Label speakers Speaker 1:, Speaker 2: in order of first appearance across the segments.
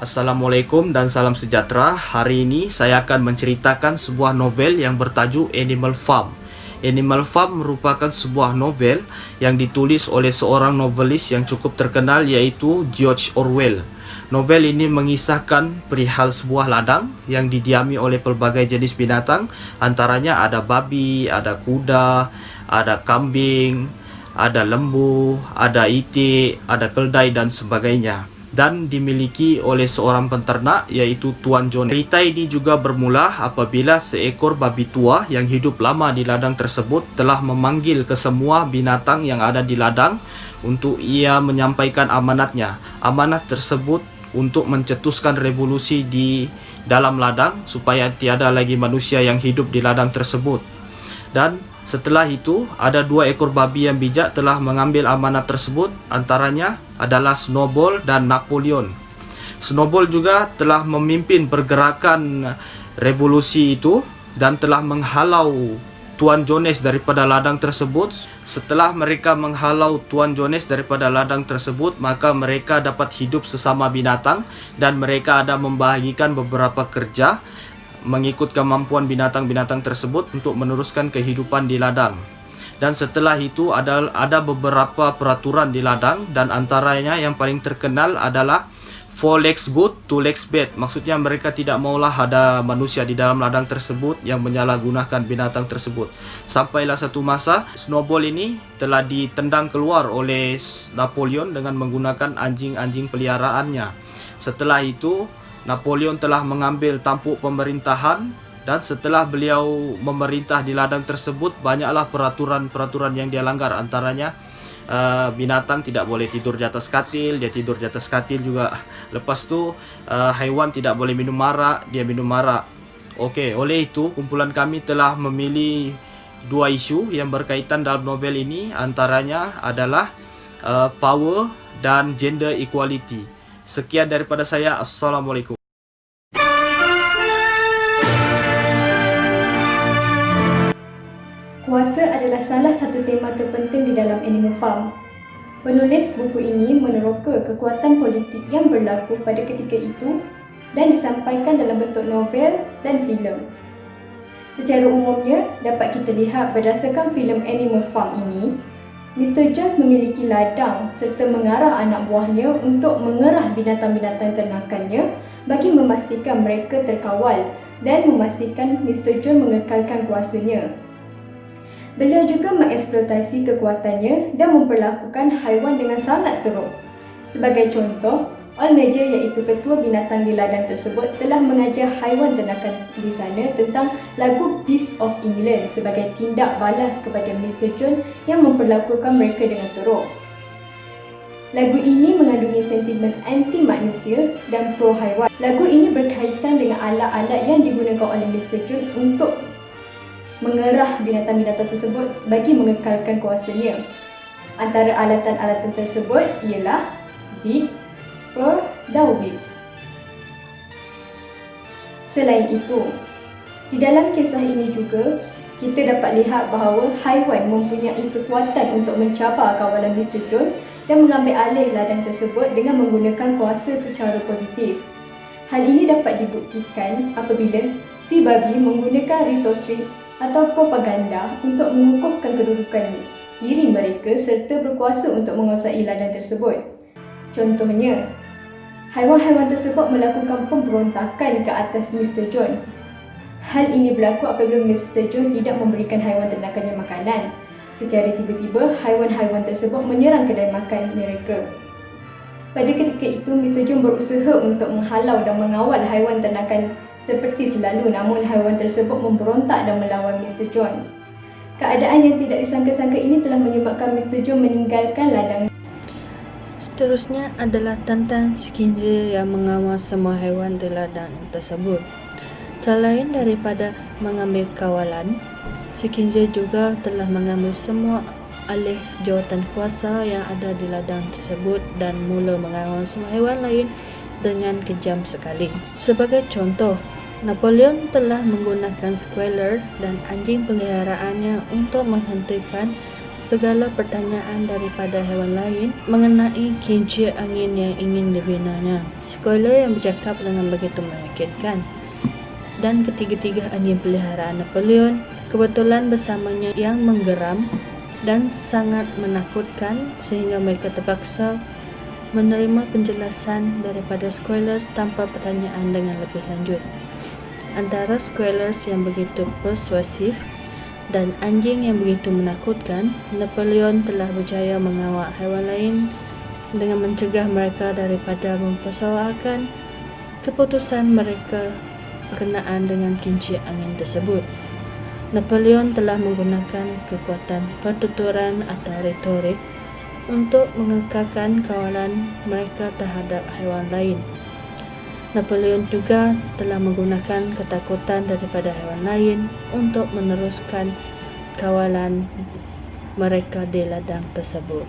Speaker 1: Assalamualaikum dan salam sejahtera. Hari ini saya akan menceritakan sebuah novel yang bertajuk Animal Farm. Animal Farm merupakan sebuah novel yang ditulis oleh seorang novelis yang cukup terkenal, yaitu George Orwell. Novel ini mengisahkan perihal sebuah ladang yang didiami oleh pelbagai jenis binatang. Antaranya ada babi, ada kuda, ada kambing, ada lembu, ada itik, ada keldai dan sebagainya, dan dimiliki oleh seorang penternak, yaitu Tuan Jones. Cerita ini juga bermula apabila seekor babi tua yang hidup lama di ladang tersebut telah memanggil ke semua binatang yang ada di ladang untuk ia menyampaikan amanatnya. Amanat tersebut untuk mencetuskan revolusi di dalam ladang supaya tiada lagi manusia yang hidup di ladang tersebut. Dan setelah itu, ada 2 ekor babi yang bijak telah mengambil amanat tersebut. Antaranya adalah Snowball dan Napoleon. Snowball juga telah memimpin pergerakan revolusi itu dan telah menghalau Tuan Jones daripada ladang tersebut. Setelah mereka menghalau Tuan Jones daripada ladang tersebut, maka mereka dapat hidup sesama binatang dan mereka ada membahagikan beberapa kerja mengikut kemampuan binatang-binatang tersebut untuk meneruskan kehidupan di ladang. Dan setelah itu ada beberapa peraturan di ladang, dan antaranya yang paling terkenal adalah 4 legs good, 2 legs bad. Maksudnya mereka tidak maulah ada manusia di dalam ladang tersebut yang menyalahgunakan binatang tersebut. Sampailah satu masa Snowball ini telah ditendang keluar oleh Napoleon dengan menggunakan anjing-anjing peliharaannya. Setelah itu Napoleon telah mengambil tampuk pemerintahan, dan setelah beliau memerintah di ladang tersebut, banyaklah peraturan-peraturan yang dia langgar. Antaranya binatang tidak boleh tidur di atas katil, dia tidur di atas katil juga. Lepas tu haiwan tidak boleh minum arak, dia minum arak. Okey, oleh itu kumpulan kami telah memilih 2 isu yang berkaitan dalam novel ini. Antaranya adalah power dan gender equality. Sekian daripada saya. Assalamualaikum.
Speaker 2: Kuasa adalah salah satu tema terpenting di dalam Animal Farm. Penulis buku ini meneroka kekuatan politik yang berlaku pada ketika itu dan disampaikan dalam bentuk novel dan filem. Secara umumnya, dapat kita lihat berdasarkan filem Animal Farm ini, Mr. Jones memiliki ladang serta mengarah anak buahnya untuk mengerah binatang-binatang ternakannya bagi memastikan mereka terkawal dan memastikan Mr. Jones mengekalkan kuasanya. Beliau juga mengeksploitasi kekuatannya dan memperlakukan haiwan dengan sangat teruk. Sebagai contoh, All Major, iaitu ketua binatang di ladang tersebut, telah mengajar haiwan ternakan di sana tentang lagu Beast of England sebagai tindak balas kepada Mr. Jones yang memperlakukan mereka dengan teruk. Lagu ini mengandungi sentimen anti manusia dan pro haiwan. Lagu ini berkaitan dengan alat-alat yang digunakan oleh Mr. Jones untuk mengerah binatang-binatang tersebut bagi mengekalkan kuasanya. Antara alatan-alatan tersebut ialah beat, spur dan whip. Selain itu, di dalam kisah ini juga kita dapat lihat bahawa haiwan mempunyai kekuatan untuk mencabar kawalan Mr. Jones dan mengambil alih ladang tersebut dengan menggunakan kuasa secara positif. Hal ini dapat dibuktikan apabila si babi menggunakan rhetoric atau propaganda untuk mengukuhkan kedudukan diri mereka serta berkuasa untuk menguasai ladang tersebut. Contohnya, haiwan-haiwan tersebut melakukan pemberontakan ke atas Mr. Jones. Hal ini berlaku apabila Mr. Jones tidak memberikan haiwan ternakannya makanan. Secara tiba-tiba, haiwan-haiwan tersebut menyerang kedai makan mereka. Pada ketika itu, Mr. Jones berusaha untuk menghalau dan mengawal haiwan ternakan seperti selalu, namun haiwan tersebut memberontak dan melawan Mr. Jones. Keadaan yang tidak disangka-sangka ini telah menyebabkan Mr. Jones meninggalkan ladang.
Speaker 3: Seterusnya adalah tentang Skinner yang mengawal semua haiwan di ladang tersebut. Selain daripada mengambil kawalan, Skinner juga telah mengambil semua alih jawatan kuasa yang ada di ladang tersebut dan mula mengawal semua haiwan lain dengan kejam sekali. Sebagai contoh, Napoleon telah menggunakan squealers dan anjing peliharaannya untuk menghentikan segala pertanyaan daripada hewan lain mengenai kincir angin yang ingin dibinanya. Spoiler yang bercakap dengan begitu meyakinkan. Dan ketiga-tiga anjing peliharaan Napoleon kebetulan bersamanya yang menggeram dan sangat menakutkan sehingga mereka terpaksa menerima penjelasan daripada Squealers tanpa pertanyaan dengan lebih lanjut. Antara Squealers yang begitu persuasif dan anjing yang begitu menakutkan, Napoleon telah berjaya mengawal haiwan lain dengan mencegah mereka daripada mempersoalkan keputusan mereka berkenaan dengan kincir angin tersebut. Napoleon telah menggunakan kekuatan pertuturan atau retorik untuk mengekalkan kawalan mereka terhadap haiwan lain. Napoleon juga telah menggunakan ketakutan daripada haiwan lain untuk meneruskan kawalan mereka di ladang tersebut.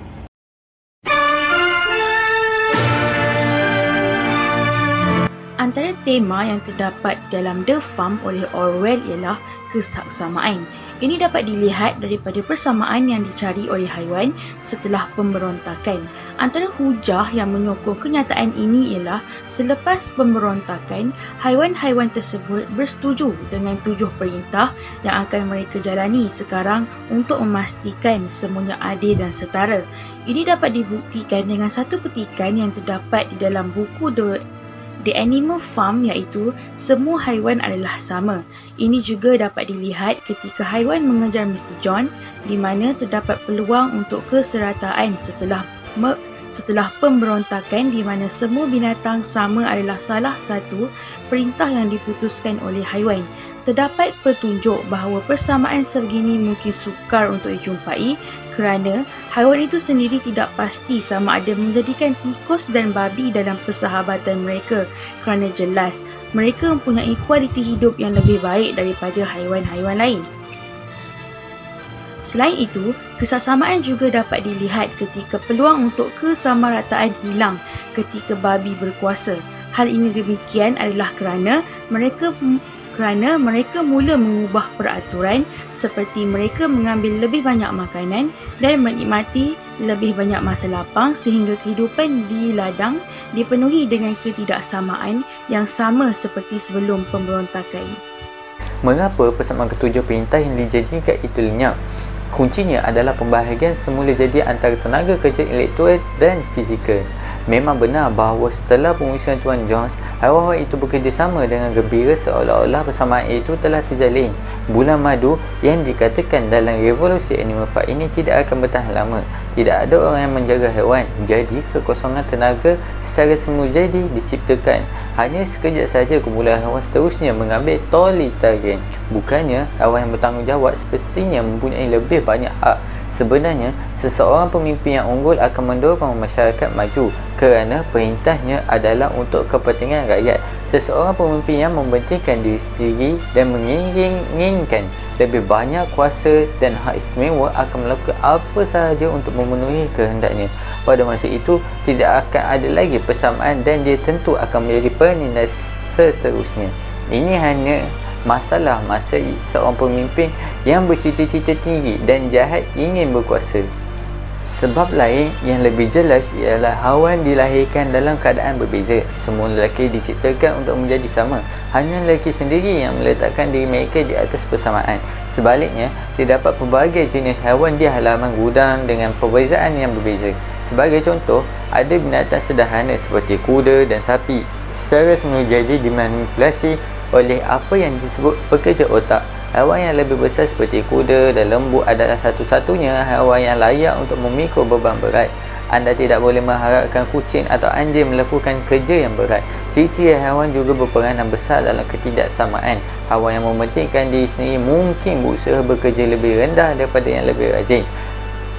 Speaker 4: Antara tema yang terdapat dalam The Farm oleh Orwell ialah kesaksamaan. Ini dapat dilihat daripada persamaan yang dicari oleh haiwan setelah pemberontakan. Antara hujah yang menyokong kenyataan ini ialah selepas pemberontakan, haiwan-haiwan tersebut bersetuju dengan 7 perintah yang akan mereka jalani sekarang untuk memastikan semuanya adil dan setara. Ini dapat dibuktikan dengan satu petikan yang terdapat di dalam buku The Animal Farm, iaitu semua haiwan adalah sama. Ini juga dapat dilihat ketika haiwan mengejar Mr. John, di mana terdapat peluang untuk keserataan setelah pemberontakan, di mana semua binatang sama adalah salah satu perintah yang diputuskan oleh haiwan. Terdapat petunjuk bahawa persamaan sebegini mungkin sukar untuk dijumpai kerana haiwan itu sendiri tidak pasti sama ada menjadikan tikus dan babi dalam persahabatan mereka, kerana jelas mereka mempunyai kualiti hidup yang lebih baik daripada haiwan-haiwan lain. Selain itu, kesaksamaan juga dapat dilihat ketika peluang untuk kesamarataan hilang ketika babi berkuasa. Hal ini demikian adalah kerana mereka mula mengubah peraturan seperti mereka mengambil lebih banyak makanan dan menikmati lebih banyak masa lapang sehingga kehidupan di ladang dipenuhi dengan ketidaksamaan yang sama seperti sebelum pemberontakan.
Speaker 5: Mengapa persamaan ketujuh perintah yang dijadikan itu lenyap? Kuncinya adalah pembahagian semula jadi antara tenaga kerja intelektual dan fizikal. Memang benar bahawa setelah pengusiran Tuan Jones, haiwan-haiwan itu bekerjasama dengan gembira seolah-olah persamaan itu telah terjalin. Bulan madu yang dikatakan dalam revolusi Animal Farm ini tidak akan bertahan lama. Tidak ada orang yang menjaga haiwan. Jadi kekosongan tenaga secara semula jadi diciptakan. Hanya sekejap saja kumpulan haiwan seterusnya mengambil totalitarian. Bukannya haiwan yang bertanggungjawab semestinya mempunyai lebih banyak hak. Sebenarnya, seseorang pemimpin yang unggul akan mendorong masyarakat maju kerana perintahnya adalah untuk kepentingan rakyat. Seseorang pemimpin yang mementingkan diri sendiri dan menginginkan lebih banyak kuasa dan hak istimewa akan melakukan apa sahaja untuk memenuhi kehendaknya. Pada masa itu, tidak akan ada lagi persamaan dan dia tentu akan menjadi penindas seterusnya. Ini hanya masalah masa seorang pemimpin yang bercita-cita tinggi dan jahat ingin berkuasa. Sebab lain yang lebih jelas ialah haiwan dilahirkan dalam keadaan berbeza. Semua lelaki diciptakan untuk menjadi sama. Hanya lelaki sendiri yang meletakkan diri mereka di atas persamaan. Sebaliknya, terdapat pelbagai jenis haiwan di halaman gudang dengan perbezaan yang berbeza. Sebagai contoh, ada binatang sederhana seperti kuda dan sapi secara semula jadi dimanipulasi oleh apa yang disebut pekerja otak. Haiwan yang lebih besar seperti kuda dan lembu adalah satu-satunya haiwan yang layak untuk memikul beban berat. Anda tidak boleh mengharapkan kucing atau anjing melakukan kerja yang berat. Ciri-ciri haiwan juga berperanan besar dalam ketidaksamaan. Haiwan yang mementingkan diri sendiri mungkin berusaha bekerja lebih rendah daripada yang lebih rajin.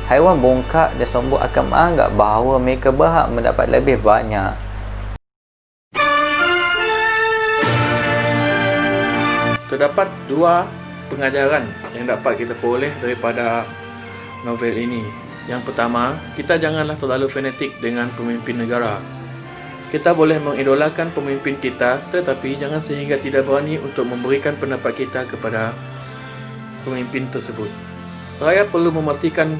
Speaker 5: Haiwan bongkak dan sombong akan menganggap bahawa mereka berhak mendapat lebih banyak.
Speaker 1: Terdapat dua pengajaran yang dapat kita peroleh daripada novel ini. Yang pertama, kita janganlah terlalu fanatik dengan pemimpin negara. Kita boleh mengidolakan pemimpin kita, tetapi jangan sehingga tidak berani untuk memberikan pendapat kita kepada pemimpin tersebut. Rakyat perlu memastikan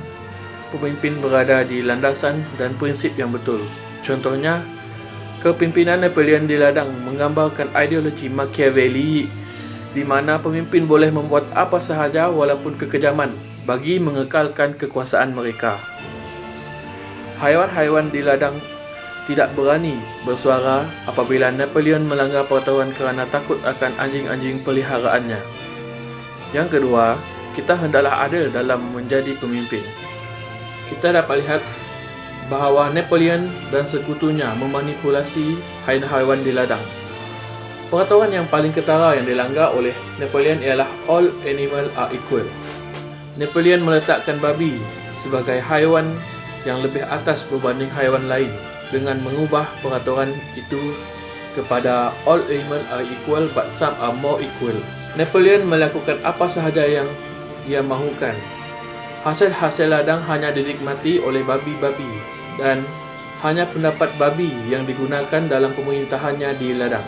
Speaker 6: pemimpin berada di landasan dan prinsip yang betul. Contohnya, kepimpinan Napoleon di ladang menggambarkan ideologi Machiavelli di mana pemimpin boleh membuat apa sahaja walaupun kekejaman bagi mengekalkan kekuasaan mereka. Haiwan-haiwan di ladang tidak berani bersuara apabila Napoleon melanggar peraturan kerana takut akan anjing-anjing peliharaannya. Yang kedua, kita hendaklah adil dalam menjadi pemimpin. Kita dapat lihat bahawa Napoleon dan sekutunya memanipulasi haiwan-haiwan di ladang. Peraturan yang paling ketara yang dilanggar oleh Napoleon ialah all animals are equal. Napoleon meletakkan babi sebagai haiwan yang lebih atas berbanding haiwan lain dengan mengubah peraturan itu kepada all animals are equal but some are more equal. Napoleon melakukan apa sahaja yang ia mahukan. Hasil-hasil ladang hanya dinikmati oleh babi-babi dan hanya pendapat babi yang digunakan dalam pemerintahannya di ladang.